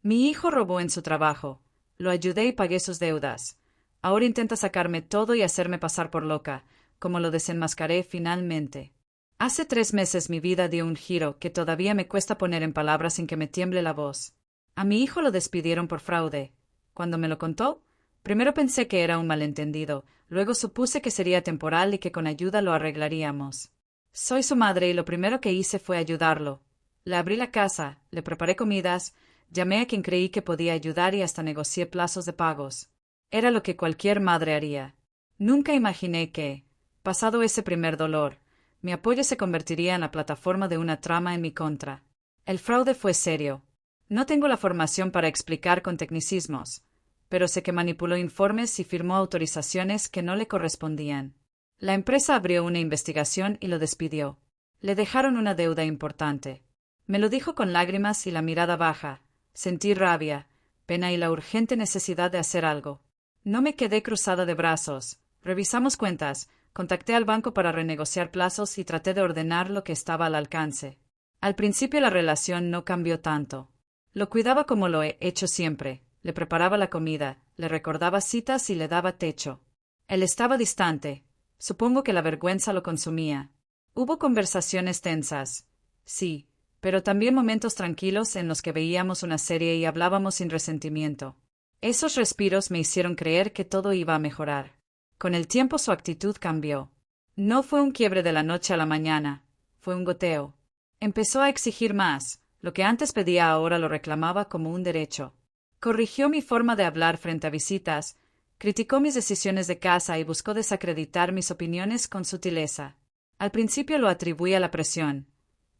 Mi hijo robó en su trabajo. Lo ayudé y pagué sus deudas. Ahora intenta sacarme todo y hacerme pasar por loca, como lo desenmascaré finalmente. Hace 3 meses mi vida dio un giro que todavía me cuesta poner en palabras sin que me tiemble la voz. A mi hijo lo despidieron por fraude. Cuando me lo contó, primero pensé que era un malentendido, luego supuse que sería temporal y que con ayuda lo arreglaríamos. Soy su madre y lo primero que hice fue ayudarlo. Le abrí la casa, le preparé comidas, llamé a quien creí que podía ayudar y hasta negocié plazos de pagos. Era lo que cualquier madre haría. Nunca imaginé que, pasado ese primer dolor, mi apoyo se convertiría en la plataforma de una trama en mi contra. El fraude fue serio. No tengo la formación para explicar con tecnicismos, pero sé que manipuló informes y firmó autorizaciones que no le correspondían. La empresa abrió una investigación y lo despidió. Le dejaron una deuda importante. Me lo dijo con lágrimas y la mirada baja. Sentí rabia, pena y la urgente necesidad de hacer algo. No me quedé cruzada de brazos. Revisamos cuentas, contacté al banco para renegociar plazos y traté de ordenar lo que estaba al alcance. Al principio la relación no cambió tanto. Lo cuidaba como lo he hecho siempre. Le preparaba la comida, le recordaba citas y le daba techo. Él estaba distante. Supongo que la vergüenza lo consumía. Hubo conversaciones tensas. Sí, pero también momentos tranquilos en los que veíamos una serie y hablábamos sin resentimiento. Esos respiros me hicieron creer que todo iba a mejorar. Con el tiempo su actitud cambió. No fue un quiebre de la noche a la mañana, fue un goteo. Empezó a exigir más, lo que antes pedía ahora lo reclamaba como un derecho. Corrigió mi forma de hablar frente a visitas, criticó mis decisiones de casa y buscó desacreditar mis opiniones con sutileza. Al principio lo atribuí a la presión.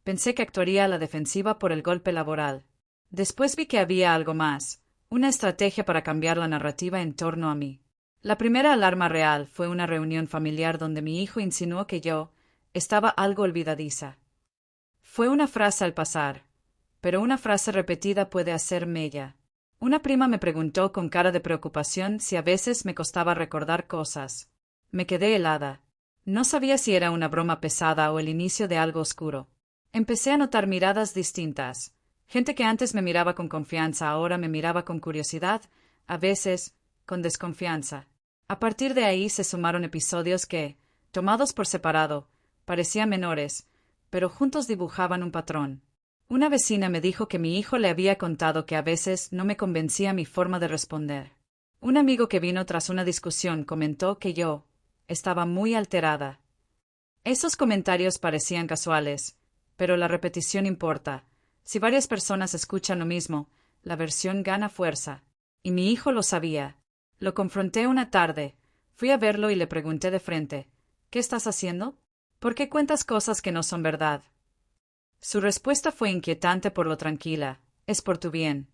Pensé que actuaría a la defensiva por el golpe laboral. Después vi que había algo más, una estrategia para cambiar la narrativa en torno a mí. La primera alarma real fue una reunión familiar donde mi hijo insinuó que yo estaba algo olvidadiza. Fue una frase al pasar, pero una frase repetida puede hacer mella. Una prima me preguntó con cara de preocupación si a veces me costaba recordar cosas. Me quedé helada. No sabía si era una broma pesada o el inicio de algo oscuro. Empecé a notar miradas distintas. Gente que antes me miraba con confianza ahora me miraba con curiosidad, a veces con desconfianza. A partir de ahí se sumaron episodios que, tomados por separado, parecían menores, pero juntos dibujaban un patrón. Una vecina me dijo que mi hijo le había contado que a veces no me convencía mi forma de responder. Un amigo que vino tras una discusión comentó que yo estaba muy alterada. Esos comentarios parecían casuales, pero la repetición importa. Si varias personas escuchan lo mismo, la versión gana fuerza. Y mi hijo lo sabía. Lo confronté una tarde. Fui a verlo y le pregunté de frente, ¿qué estás haciendo? ¿Por qué cuentas cosas que no son verdad? Su respuesta fue inquietante por lo tranquila. Es por tu bien.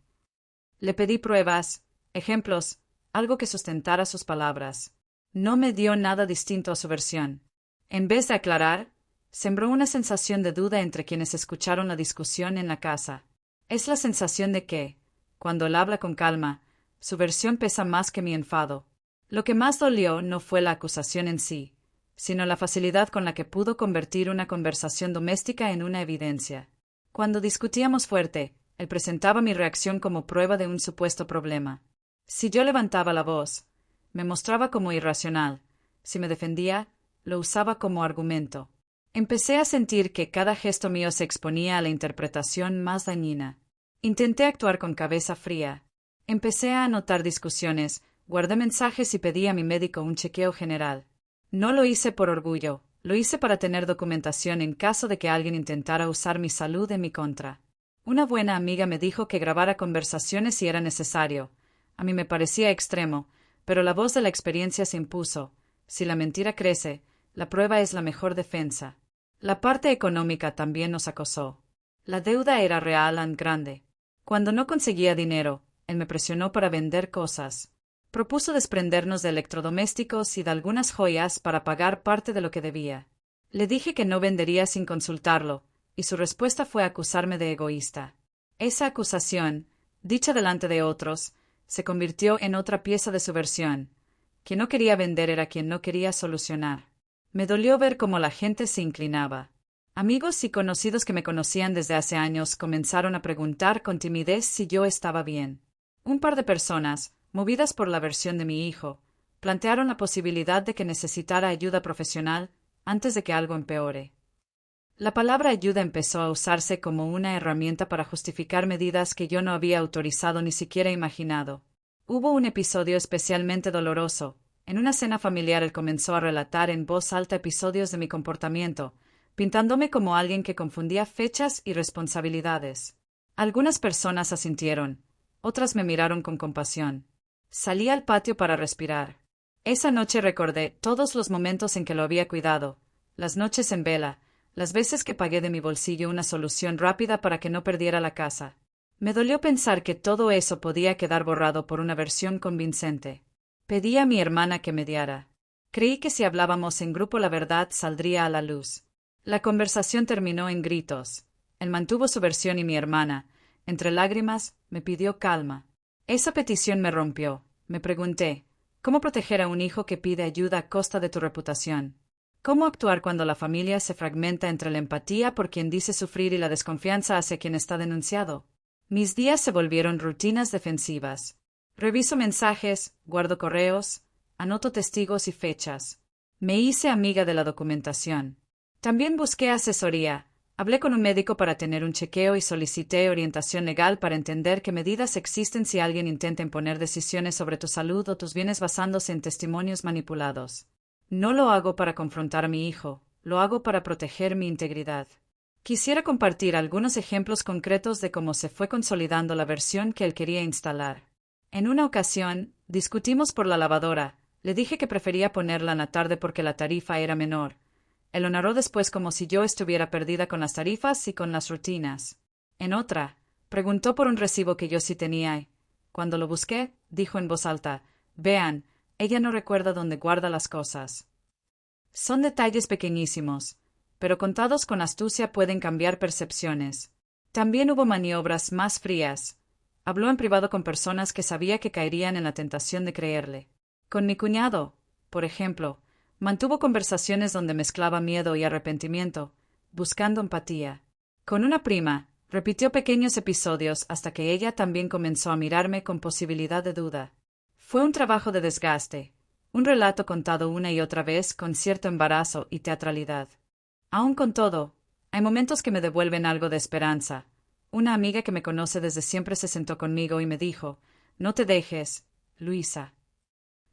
Le pedí pruebas, ejemplos, algo que sustentara sus palabras. No me dio nada distinto a su versión. En vez de aclarar, sembró una sensación de duda entre quienes escucharon la discusión en la casa. Es la sensación de que, cuando él habla con calma, su versión pesa más que mi enfado. Lo que más dolió no fue la acusación en sí, sino la facilidad con la que pudo convertir una conversación doméstica en una evidencia. Cuando discutíamos fuerte, él presentaba mi reacción como prueba de un supuesto problema. Si yo levantaba la voz, me mostraba como irracional. Si me defendía, lo usaba como argumento. Empecé a sentir que cada gesto mío se exponía a la interpretación más dañina. Intenté actuar con cabeza fría. Empecé a anotar discusiones, guardé mensajes y pedí a mi médico un chequeo general. No lo hice por orgullo, lo hice para tener documentación en caso de que alguien intentara usar mi salud en mi contra. Una buena amiga me dijo que grabara conversaciones si era necesario. A mí me parecía extremo, pero la voz de la experiencia se impuso. Si la mentira crece, la prueba es la mejor defensa. La parte económica también nos acosó. La deuda era real y grande. Cuando no conseguía dinero, él me presionó para vender cosas. Propuso desprendernos de electrodomésticos y de algunas joyas para pagar parte de lo que debía. Le dije que no vendería sin consultarlo, y su respuesta fue acusarme de egoísta. Esa acusación, dicha delante de otros, se convirtió en otra pieza de su versión. Quien no quería vender era quien no quería solucionar. Me dolió ver cómo la gente se inclinaba. Amigos y conocidos que me conocían desde hace años comenzaron a preguntar con timidez si yo estaba bien. Un par de personas, movidas por la versión de mi hijo, plantearon la posibilidad de que necesitara ayuda profesional antes de que algo empeore. La palabra ayuda empezó a usarse como una herramienta para justificar medidas que yo no había autorizado ni siquiera imaginado. Hubo un episodio especialmente doloroso. En una cena familiar él comenzó a relatar en voz alta episodios de mi comportamiento, pintándome como alguien que confundía fechas y responsabilidades. Algunas personas asintieron, otras me miraron con compasión. Salí al patio para respirar. Esa noche recordé todos los momentos en que lo había cuidado, las noches en vela, las veces que pagué de mi bolsillo una solución rápida para que no perdiera la casa. Me dolió pensar que todo eso podía quedar borrado por una versión convincente. Pedí a mi hermana que mediara. Creí que si hablábamos en grupo la verdad saldría a la luz. La conversación terminó en gritos. Él mantuvo su versión y mi hermana, entre lágrimas, me pidió calma. Esa petición me rompió. Me pregunté, ¿cómo proteger a un hijo que pide ayuda a costa de tu reputación? ¿Cómo actuar cuando la familia se fragmenta entre la empatía por quien dice sufrir y la desconfianza hacia quien está denunciado? Mis días se volvieron rutinas defensivas. Reviso mensajes, guardo correos, anoto testigos y fechas. Me hice amiga de la documentación. También busqué asesoría. Hablé con un médico para tener un chequeo y solicité orientación legal para entender qué medidas existen si alguien intenta imponer decisiones sobre tu salud o tus bienes basándose en testimonios manipulados. No lo hago para confrontar a mi hijo, lo hago para proteger mi integridad. Quisiera compartir algunos ejemplos concretos de cómo se fue consolidando la versión que él quería instalar. En una ocasión, discutimos por la lavadora. Le dije que prefería ponerla en la tarde porque la tarifa era menor. Él lo narró después como si yo estuviera perdida con las tarifas y con las rutinas. En otra, preguntó por un recibo que yo sí tenía. Cuando lo busqué, dijo en voz alta, «Vean, ella no recuerda dónde guarda las cosas». Son detalles pequeñísimos, pero contados con astucia pueden cambiar percepciones. También hubo maniobras más frías. Habló en privado con personas que sabía que caerían en la tentación de creerle. Con mi cuñado, por ejemplo, mantuvo conversaciones donde mezclaba miedo y arrepentimiento, buscando empatía. Con una prima, repitió pequeños episodios hasta que ella también comenzó a mirarme con posibilidad de duda. Fue un trabajo de desgaste, un relato contado una y otra vez con cierto embarazo y teatralidad. Aún con todo, hay momentos que me devuelven algo de esperanza. Una amiga que me conoce desde siempre se sentó conmigo y me dijo, «No te dejes, Luisa».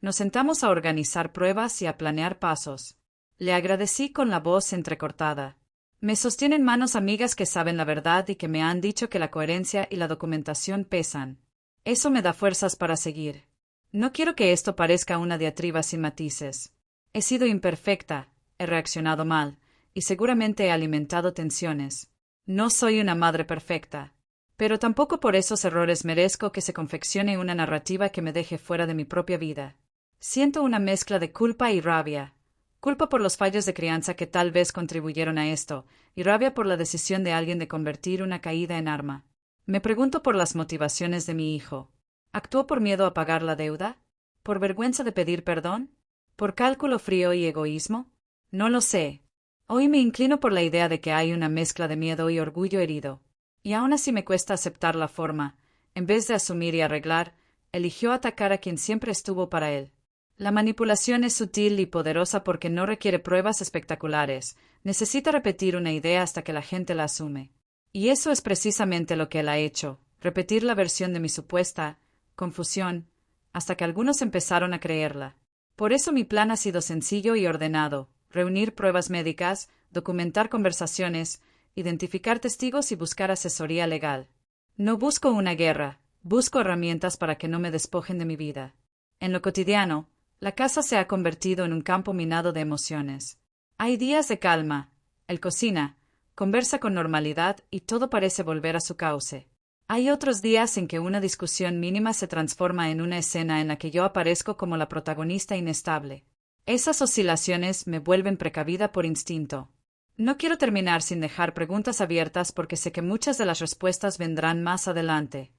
Nos sentamos a organizar pruebas y a planear pasos. Le agradecí con la voz entrecortada. Me sostienen manos amigas que saben la verdad y que me han dicho que la coherencia y la documentación pesan. Eso me da fuerzas para seguir. No quiero que esto parezca una diatriba sin matices. He sido imperfecta, he reaccionado mal, y seguramente he alimentado tensiones. No soy una madre perfecta. Pero tampoco por esos errores merezco que se confeccione una narrativa que me deje fuera de mi propia vida. Siento una mezcla de culpa y rabia. Culpa por los fallos de crianza que tal vez contribuyeron a esto, y rabia por la decisión de alguien de convertir una caída en arma. Me pregunto por las motivaciones de mi hijo. ¿Actuó por miedo a pagar la deuda? ¿Por vergüenza de pedir perdón? ¿Por cálculo frío y egoísmo? No lo sé. Hoy me inclino por la idea de que hay una mezcla de miedo y orgullo herido. Y aún así me cuesta aceptar la forma. En vez de asumir y arreglar, eligió atacar a quien siempre estuvo para él. La manipulación es sutil y poderosa porque no requiere pruebas espectaculares. Necesita repetir una idea hasta que la gente la asume. Y eso es precisamente lo que él ha hecho, repetir la versión de mi supuesta confusión, hasta que algunos empezaron a creerla. Por eso mi plan ha sido sencillo y ordenado: reunir pruebas médicas, documentar conversaciones, identificar testigos y buscar asesoría legal. No busco una guerra, busco herramientas para que no me despojen de mi vida. En lo cotidiano, la casa se ha convertido en un campo minado de emociones. Hay días de calma. Él cocina, conversa con normalidad y todo parece volver a su cauce. Hay otros días en que una discusión mínima se transforma en una escena en la que yo aparezco como la protagonista inestable. Esas oscilaciones me vuelven precavida por instinto. No quiero terminar sin dejar preguntas abiertas porque sé que muchas de las respuestas vendrán más adelante.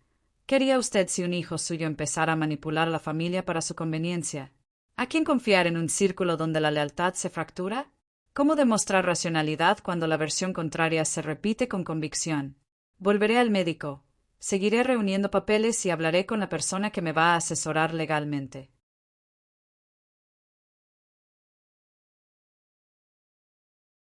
¿Qué haría usted si un hijo suyo empezara a manipular a la familia para su conveniencia? ¿A quién confiar en un círculo donde la lealtad se fractura? ¿Cómo demostrar racionalidad cuando la versión contraria se repite con convicción? Volveré al médico. Seguiré reuniendo papeles y hablaré con la persona que me va a asesorar legalmente.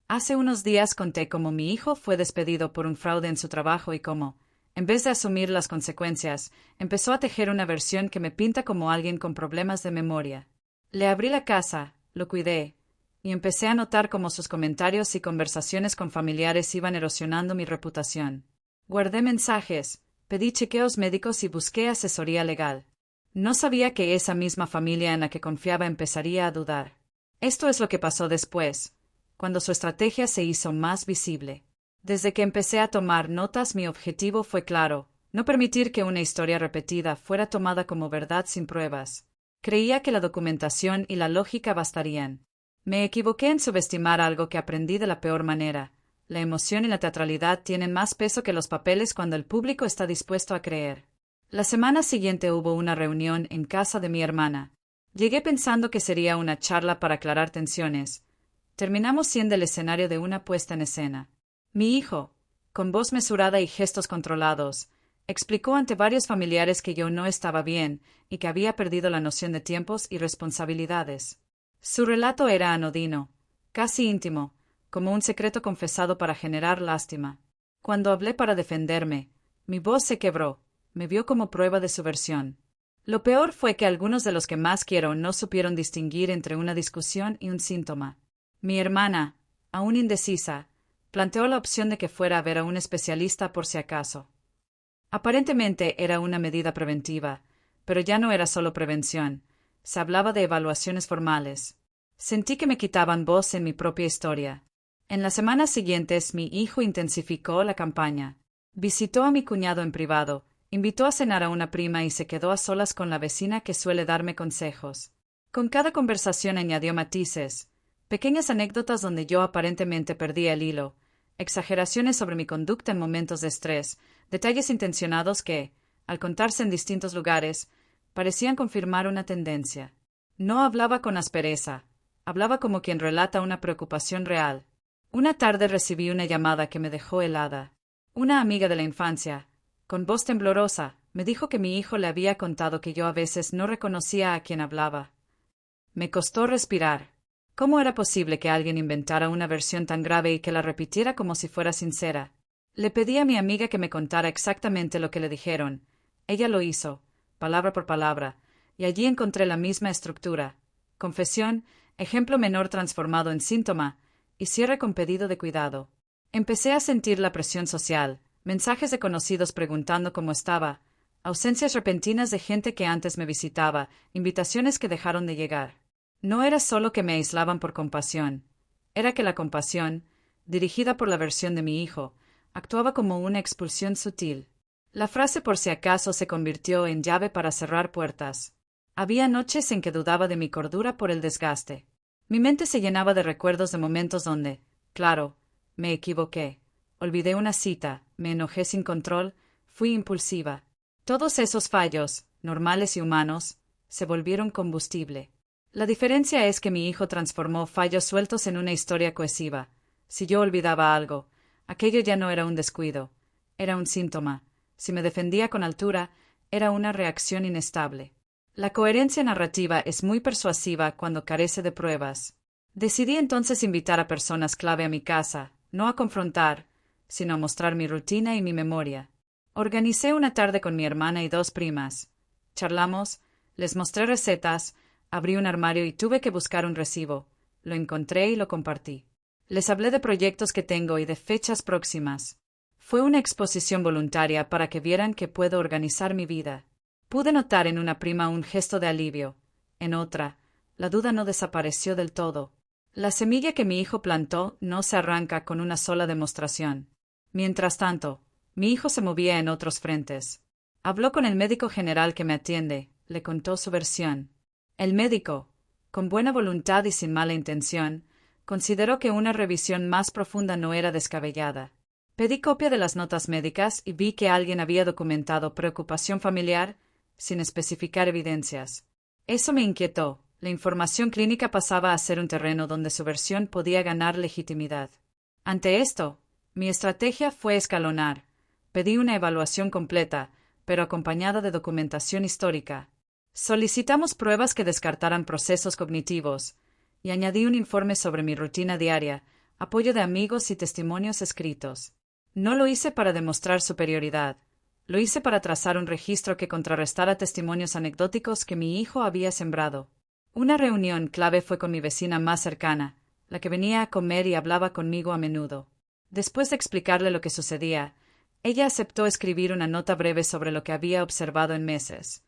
Hace unos días conté cómo mi hijo fue despedido por un fraude en su trabajo y cómo, en vez de asumir las consecuencias, empezó a tejer una versión que me pinta como alguien con problemas de memoria. Le abrí la casa, lo cuidé, y empecé a notar cómo sus comentarios y conversaciones con familiares iban erosionando mi reputación. Guardé mensajes, pedí chequeos médicos y busqué asesoría legal. No sabía que esa misma familia en la que confiaba empezaría a dudar. Esto es lo que pasó después, cuando su estrategia se hizo más visible. Desde que empecé a tomar notas, mi objetivo fue claro: no permitir que una historia repetida fuera tomada como verdad sin pruebas. Creía que la documentación y la lógica bastarían. Me equivoqué en subestimar algo que aprendí de la peor manera. La emoción y la teatralidad tienen más peso que los papeles cuando el público está dispuesto a creer. La semana siguiente hubo una reunión en casa de mi hermana. Llegué pensando que sería una charla para aclarar tensiones. Terminamos siendo el escenario de una puesta en escena. Mi hijo, con voz mesurada y gestos controlados, explicó ante varios familiares que yo no estaba bien y que había perdido la noción de tiempos y responsabilidades. Su relato era anodino, casi íntimo, como un secreto confesado para generar lástima. Cuando hablé para defenderme, mi voz se quebró, me vio como prueba de su versión. Lo peor fue que algunos de los que más quiero no supieron distinguir entre una discusión y un síntoma. Mi hermana, aún indecisa, planteó la opción de que fuera a ver a un especialista por si acaso. Aparentemente era una medida preventiva, pero ya no era solo prevención. Se hablaba de evaluaciones formales. Sentí que me quitaban voz en mi propia historia. En las semanas siguientes mi hijo intensificó la campaña. Visitó a mi cuñado en privado, invitó a cenar a una prima y se quedó a solas con la vecina que suele darme consejos. Con cada conversación añadió matices, pequeñas anécdotas donde yo aparentemente perdía el hilo, exageraciones sobre mi conducta en momentos de estrés, detalles intencionados que, al contarse en distintos lugares, parecían confirmar una tendencia. No hablaba con aspereza, hablaba como quien relata una preocupación real. Una tarde recibí una llamada que me dejó helada. Una amiga de la infancia, con voz temblorosa, me dijo que mi hijo le había contado que yo a veces no reconocía a quien hablaba. Me costó respirar. ¿Cómo era posible que alguien inventara una versión tan grave y que la repitiera como si fuera sincera? Le pedí a mi amiga que me contara exactamente lo que le dijeron. Ella lo hizo, palabra por palabra, y allí encontré la misma estructura: confesión, ejemplo menor transformado en síntoma, y cierre con pedido de cuidado. Empecé a sentir la presión social, mensajes de conocidos preguntando cómo estaba, ausencias repentinas de gente que antes me visitaba, invitaciones que dejaron de llegar. No era solo que me aislaban por compasión, era que la compasión, dirigida por la versión de mi hijo, actuaba como una expulsión sutil. La frase por si acaso se convirtió en llave para cerrar puertas. Había noches en que dudaba de mi cordura por el desgaste. Mi mente se llenaba de recuerdos de momentos donde, claro, me equivoqué. Olvidé una cita, me enojé sin control, fui impulsiva. Todos esos fallos, normales y humanos, se volvieron combustible. La diferencia es que mi hijo transformó fallos sueltos en una historia cohesiva. Si yo olvidaba algo, aquello ya no era un descuido, era un síntoma. Si me defendía con altura, era una reacción inestable. La coherencia narrativa es muy persuasiva cuando carece de pruebas. Decidí entonces invitar a personas clave a mi casa, no a confrontar, sino a mostrar mi rutina y mi memoria. Organicé una tarde con mi hermana y dos primas. Charlamos, les mostré recetas, abrí un armario y tuve que buscar un recibo. Lo encontré y lo compartí. Les hablé de proyectos que tengo y de fechas próximas. Fue una exposición voluntaria para que vieran que puedo organizar mi vida. Pude notar en una prima un gesto de alivio. En otra, la duda no desapareció del todo. La semilla que mi hijo plantó no se arranca con una sola demostración. Mientras tanto, mi hijo se movía en otros frentes. Habló con el médico general que me atiende, le contó su versión. El médico, con buena voluntad y sin mala intención, consideró que una revisión más profunda no era descabellada. Pedí copia de las notas médicas y vi que alguien había documentado preocupación familiar sin especificar evidencias. Eso me inquietó. La información clínica pasaba a ser un terreno donde su versión podía ganar legitimidad. Ante esto, mi estrategia fue escalonar. Pedí una evaluación completa, pero acompañada de documentación histórica. Solicitamos pruebas que descartaran procesos cognitivos, y añadí un informe sobre mi rutina diaria, apoyo de amigos y testimonios escritos. No lo hice para demostrar superioridad. Lo hice para trazar un registro que contrarrestara testimonios anecdóticos que mi hijo había sembrado. Una reunión clave fue con mi vecina más cercana, la que venía a comer y hablaba conmigo a menudo. Después de explicarle lo que sucedía, ella aceptó escribir una nota breve sobre lo que había observado en meses.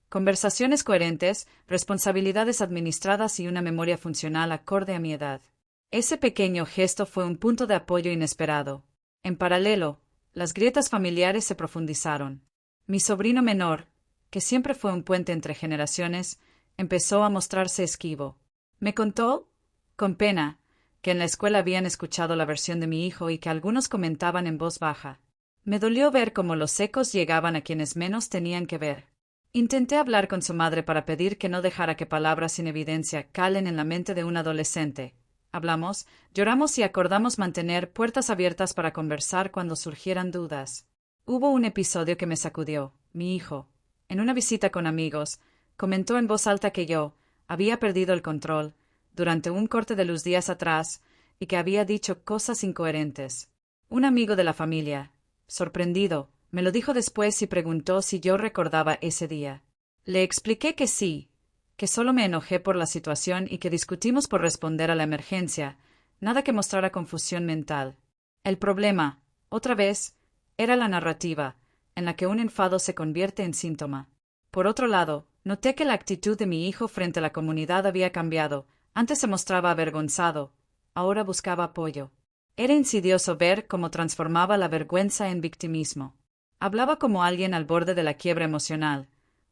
Conversaciones coherentes, responsabilidades administradas y una memoria funcional acorde a mi edad. Ese pequeño gesto fue un punto de apoyo inesperado. En paralelo, las grietas familiares se profundizaron. Mi sobrino menor, que siempre fue un puente entre generaciones, empezó a mostrarse esquivo. Me contó, con pena, que en la escuela habían escuchado la versión de mi hijo y que algunos comentaban en voz baja. Me dolió ver cómo los ecos llegaban a quienes menos tenían que ver. Intenté hablar con su madre para pedir que no dejara que palabras sin evidencia calen en la mente de un adolescente. Hablamos, lloramos y acordamos mantener puertas abiertas para conversar cuando surgieran dudas. Hubo un episodio que me sacudió. Mi hijo, en una visita con amigos, comentó en voz alta que yo había perdido el control durante un corte de luz días atrás y que había dicho cosas incoherentes. Un amigo de la familia, sorprendido, me lo dijo después y preguntó si yo recordaba ese día. Le expliqué que sí, que solo me enojé por la situación y que discutimos por responder a la emergencia, nada que mostrara confusión mental. El problema, otra vez, era la narrativa, en la que un enfado se convierte en síntoma. Por otro lado, noté que la actitud de mi hijo frente a la comunidad había cambiado. Antes se mostraba avergonzado, ahora buscaba apoyo. Era insidioso ver cómo transformaba la vergüenza en victimismo. Hablaba como alguien al borde de la quiebra emocional,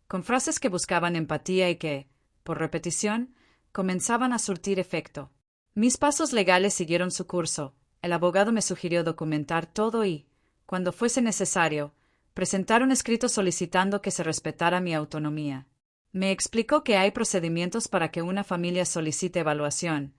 con frases que buscaban empatía y que, por repetición, comenzaban a surtir efecto. Mis pasos legales siguieron su curso. El abogado me sugirió documentar todo y, cuando fuese necesario, presentar un escrito solicitando que se respetara mi autonomía. Me explicó que hay procedimientos para que una familia solicite evaluación,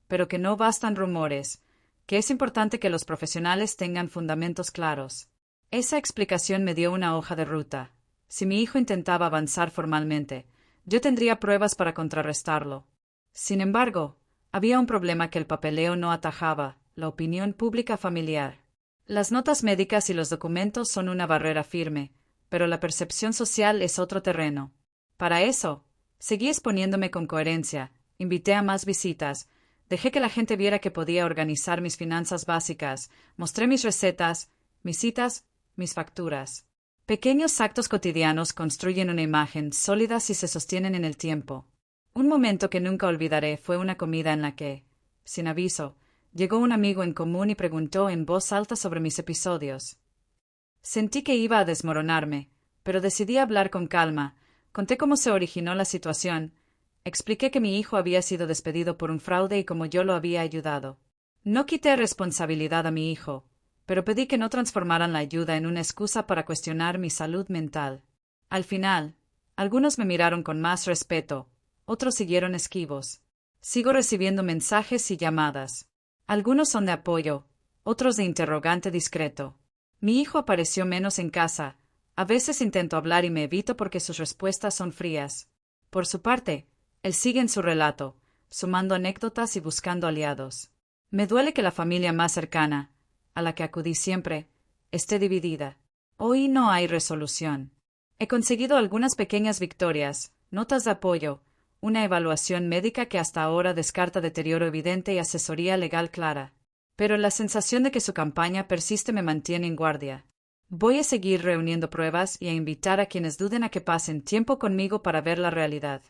pero que no bastan rumores, que es importante que los profesionales tengan fundamentos claros. Esa explicación me dio una hoja de ruta. Si mi hijo intentaba avanzar formalmente, yo tendría pruebas para contrarrestarlo. Sin embargo, había un problema que el papeleo no atajaba: la opinión pública familiar. Las notas médicas y los documentos son una barrera firme, pero la percepción social es otro terreno. Para eso, seguí exponiéndome con coherencia, invité a más visitas, dejé que la gente viera que podía organizar mis finanzas básicas, mostré mis recetas, mis citas, mis facturas. Pequeños actos cotidianos construyen una imagen sólida si se sostienen en el tiempo. Un momento que nunca olvidaré fue una comida en la que, sin aviso, llegó un amigo en común y preguntó en voz alta sobre mis episodios. Sentí que iba a desmoronarme, pero decidí hablar con calma. Conté cómo se originó la situación. Expliqué que mi hijo había sido despedido por un fraude y cómo yo lo había ayudado. No quité responsabilidad a mi hijo, pero pedí que no transformaran la ayuda en una excusa para cuestionar mi salud mental. Al final, algunos me miraron con más respeto, otros siguieron esquivos. Sigo recibiendo mensajes y llamadas. Algunos son de apoyo, otros de interrogante discreto. Mi hijo apareció menos en casa. A veces intento hablar y me evito porque sus respuestas son frías. Por su parte, él sigue en su relato, sumando anécdotas y buscando aliados. Me duele que la familia más cercana, a la que acudí siempre, esté dividida. Hoy no hay resolución. He conseguido algunas pequeñas victorias, notas de apoyo, una evaluación médica que hasta ahora descarta deterioro evidente y asesoría legal clara. Pero la sensación de que su campaña persiste me mantiene en guardia. Voy a seguir reuniendo pruebas y a invitar a quienes duden a que pasen tiempo conmigo para ver la realidad.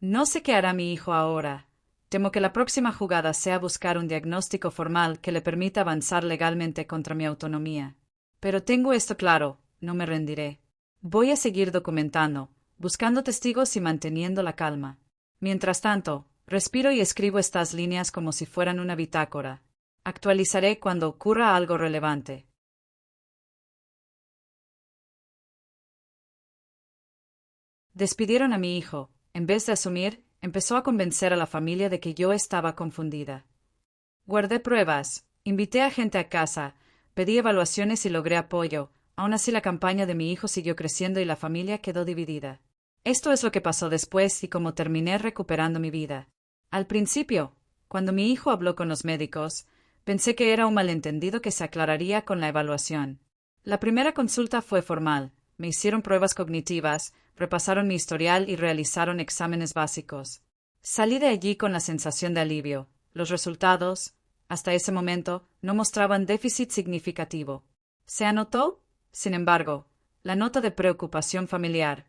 No sé qué hará mi hijo ahora. Temo que la próxima jugada sea buscar un diagnóstico formal que le permita avanzar legalmente contra mi autonomía. Pero tengo esto claro, no me rendiré. Voy a seguir documentando, buscando testigos y manteniendo la calma. Mientras tanto, respiro y escribo estas líneas como si fueran una bitácora. Actualizaré cuando ocurra algo relevante. Despidieron a mi hijo. En vez de asumir, Empezó a convencer a la familia de que yo estaba confundida. Guardé pruebas, invité a gente a casa, pedí evaluaciones y logré apoyo. Aún así la campaña de mi hijo siguió creciendo y la familia quedó dividida. Esto es lo que pasó después y cómo terminé recuperando mi vida. Al principio, cuando mi hijo habló con los médicos, pensé que era un malentendido que se aclararía con la evaluación. La primera consulta fue formal. Me hicieron pruebas cognitivas, repasaron mi historial y realizaron exámenes básicos. Salí de allí con la sensación de alivio. Los resultados, hasta ese momento, no mostraban déficit significativo. ¿Se anotó? Sin embargo, la nota de preocupación familiar,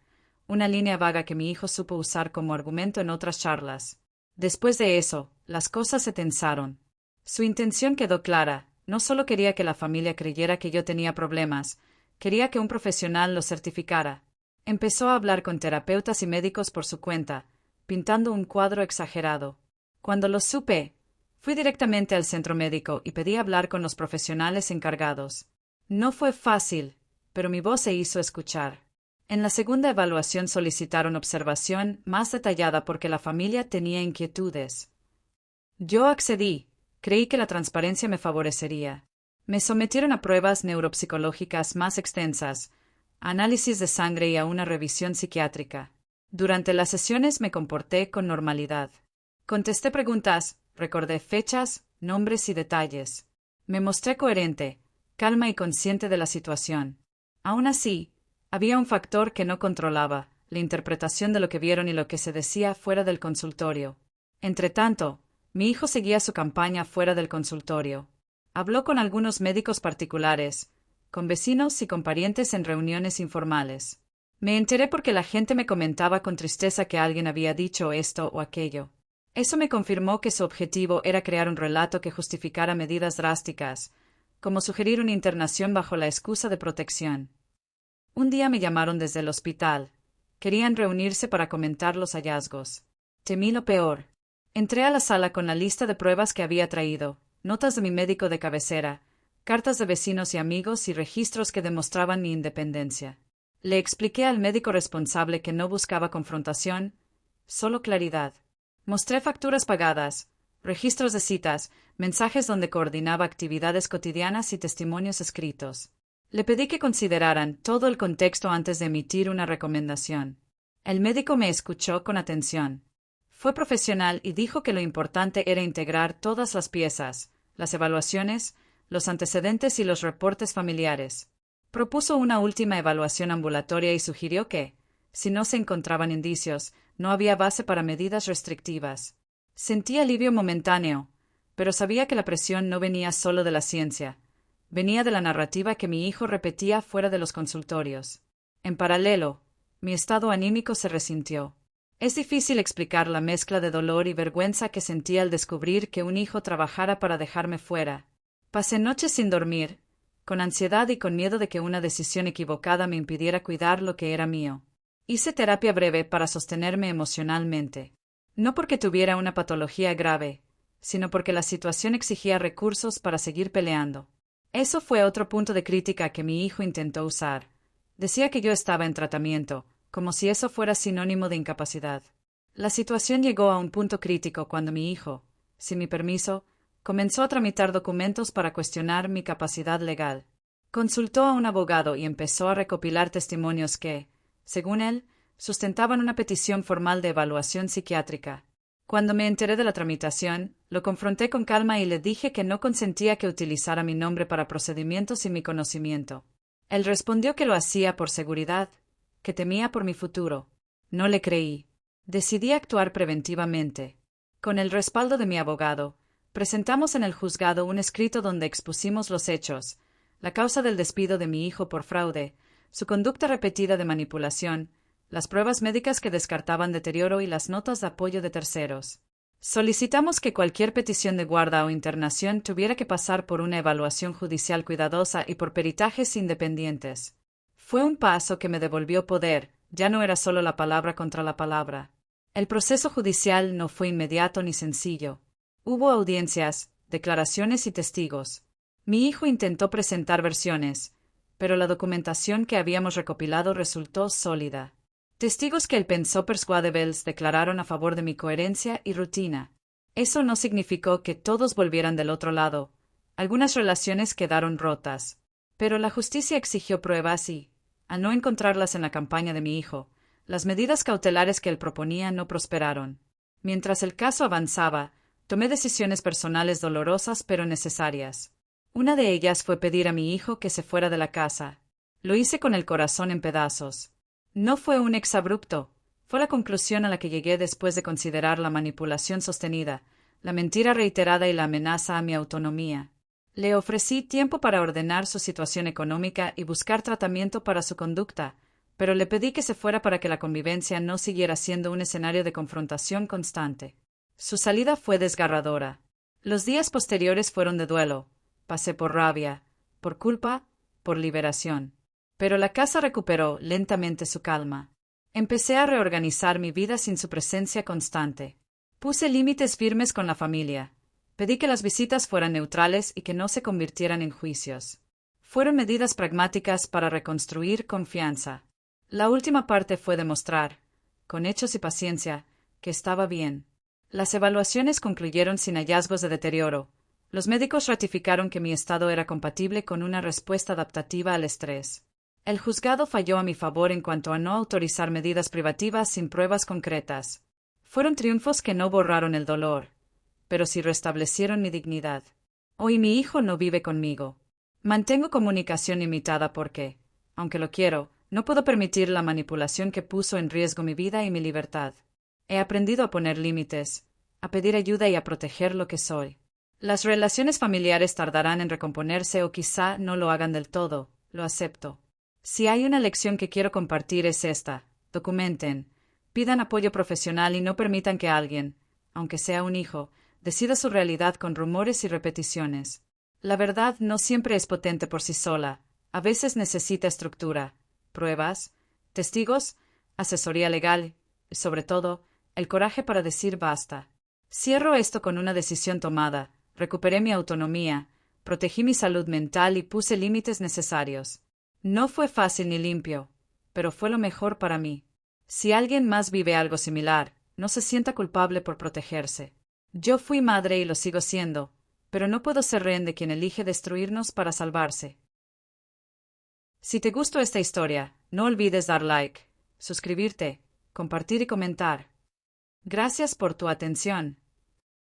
una línea vaga que mi hijo supo usar como argumento en otras charlas. Después de eso, las cosas se tensaron. Su intención quedó clara. No solo quería que la familia creyera que yo tenía problemas, quería que un profesional lo certificara. Empezó a hablar con terapeutas y médicos por su cuenta, pintando un cuadro exagerado. Cuando lo supe, fui directamente al centro médico y pedí hablar con los profesionales encargados. No fue fácil, pero mi voz se hizo escuchar. En la segunda evaluación solicitaron observación más detallada porque la familia tenía inquietudes. Yo accedí. Creí que la transparencia me favorecería. Me sometieron a pruebas neuropsicológicas más extensas, a análisis de sangre y a una revisión psiquiátrica. Durante las sesiones me comporté con normalidad. Contesté preguntas, recordé fechas, nombres y detalles. Me mostré coherente, calma y consciente de la situación. Aún así, había un factor que no controlaba, la interpretación de lo que vieron y lo que se decía fuera del consultorio. Entretanto, mi hijo seguía su campaña fuera del consultorio. Habló con algunos médicos particulares, con vecinos y con parientes en reuniones informales. Me enteré porque la gente me comentaba con tristeza que alguien había dicho esto o aquello. Eso me confirmó que su objetivo era crear un relato que justificara medidas drásticas, como sugerir una internación bajo la excusa de protección. Un día me llamaron desde el hospital. Querían reunirse para comentar los hallazgos. Temí lo peor. Entré a la sala con la lista de pruebas que había traído, notas de mi médico de cabecera, cartas de vecinos y amigos y registros que demostraban mi independencia. Le expliqué al médico responsable que no buscaba confrontación, solo claridad. Mostré facturas pagadas, registros de citas, mensajes donde coordinaba actividades cotidianas y testimonios escritos. Le pedí que consideraran todo el contexto antes de emitir una recomendación. El médico me escuchó con atención. Fue profesional y dijo que lo importante era integrar todas las piezas, las evaluaciones, los antecedentes y los reportes familiares. Propuso una última evaluación ambulatoria y sugirió que, si no se encontraban indicios, no había base para medidas restrictivas. Sentí alivio momentáneo, pero sabía que la presión no venía solo de la ciencia. Venía de la narrativa que mi hijo repetía fuera de los consultorios. En paralelo, mi estado anímico se resintió. Es difícil explicar la mezcla de dolor y vergüenza que sentí al descubrir que un hijo trabajara para dejarme fuera. Pasé noches sin dormir, con ansiedad y con miedo de que una decisión equivocada me impidiera cuidar lo que era mío. Hice terapia breve para sostenerme emocionalmente. No porque tuviera una patología grave, sino porque la situación exigía recursos para seguir peleando. Eso fue otro punto de crítica que mi hijo intentó usar. Decía que yo estaba en tratamiento, como si eso fuera sinónimo de incapacidad. La situación llegó a un punto crítico cuando mi hijo, sin mi permiso, comenzó a tramitar documentos para cuestionar mi capacidad legal. Consultó a un abogado y empezó a recopilar testimonios que, según él, sustentaban una petición formal de evaluación psiquiátrica. Cuando me enteré de la tramitación, lo confronté con calma y le dije que no consentía que utilizara mi nombre para procedimientos sin mi conocimiento. Él respondió que lo hacía por seguridad, que temía por mi futuro. No le creí. Decidí actuar preventivamente. Con el respaldo de mi abogado, presentamos en el juzgado un escrito donde expusimos los hechos, la causa del despido de mi hijo por fraude, su conducta repetida de manipulación, las pruebas médicas que descartaban deterioro y las notas de apoyo de terceros. Solicitamos que cualquier petición de guarda o internación tuviera que pasar por una evaluación judicial cuidadosa y por peritajes independientes. Fue un paso que me devolvió poder, ya no era solo la palabra contra la palabra. El proceso judicial no fue inmediato ni sencillo. Hubo audiencias, declaraciones y testigos. Mi hijo intentó presentar versiones, pero la documentación que habíamos recopilado resultó sólida. Testigos que él pensó persuadibles declararon a favor de mi coherencia y rutina. Eso no significó que todos volvieran del otro lado. Algunas relaciones quedaron rotas. Pero la justicia exigió pruebas y, al no encontrarlas en la campaña de mi hijo, las medidas cautelares que él proponía no prosperaron. Mientras el caso avanzaba, tomé decisiones personales dolorosas pero necesarias. Una de ellas fue pedir a mi hijo que se fuera de la casa. Lo hice con el corazón en pedazos. No fue un exabrupto, fue la conclusión a la que llegué después de considerar la manipulación sostenida, la mentira reiterada y la amenaza a mi autonomía. Le ofrecí tiempo para ordenar su situación económica y buscar tratamiento para su conducta, pero le pedí que se fuera para que la convivencia no siguiera siendo un escenario de confrontación constante. Su salida fue desgarradora. Los días posteriores fueron de duelo. Pasé por rabia, por culpa, por liberación. Pero la casa recuperó lentamente su calma. Empecé a reorganizar mi vida sin su presencia constante. Puse límites firmes con la familia. Pedí que las visitas fueran neutrales y que no se convirtieran en juicios. Fueron medidas pragmáticas para reconstruir confianza. La última parte fue demostrar, con hechos y paciencia, que estaba bien. Las evaluaciones concluyeron sin hallazgos de deterioro. Los médicos ratificaron que mi estado era compatible con una respuesta adaptativa al estrés. El juzgado falló a mi favor en cuanto a no autorizar medidas privativas sin pruebas concretas. Fueron triunfos que no borraron el dolor, pero sí restablecieron mi dignidad. Hoy mi hijo no vive conmigo. Mantengo comunicación limitada porque, aunque lo quiero, no puedo permitir la manipulación que puso en riesgo mi vida y mi libertad. He aprendido a poner límites, a pedir ayuda y a proteger lo que soy. Las relaciones familiares tardarán en recomponerse o quizá no lo hagan del todo, lo acepto. Si hay una lección que quiero compartir es esta: documenten, pidan apoyo profesional y no permitan que alguien, aunque sea un hijo, decida su realidad con rumores y repeticiones. La verdad no siempre es potente por sí sola, a veces necesita estructura, pruebas, testigos, asesoría legal y, sobre todo, el coraje para decir basta. Cierro esto con una decisión tomada: recuperé mi autonomía, protegí mi salud mental y puse límites necesarios. No fue fácil ni limpio, pero fue lo mejor para mí. Si alguien más vive algo similar, no se sienta culpable por protegerse. Yo fui madre y lo sigo siendo, pero no puedo ser rehén de quien elige destruirnos para salvarse. Si te gustó esta historia, no olvides dar like, suscribirte, compartir y comentar. Gracias por tu atención.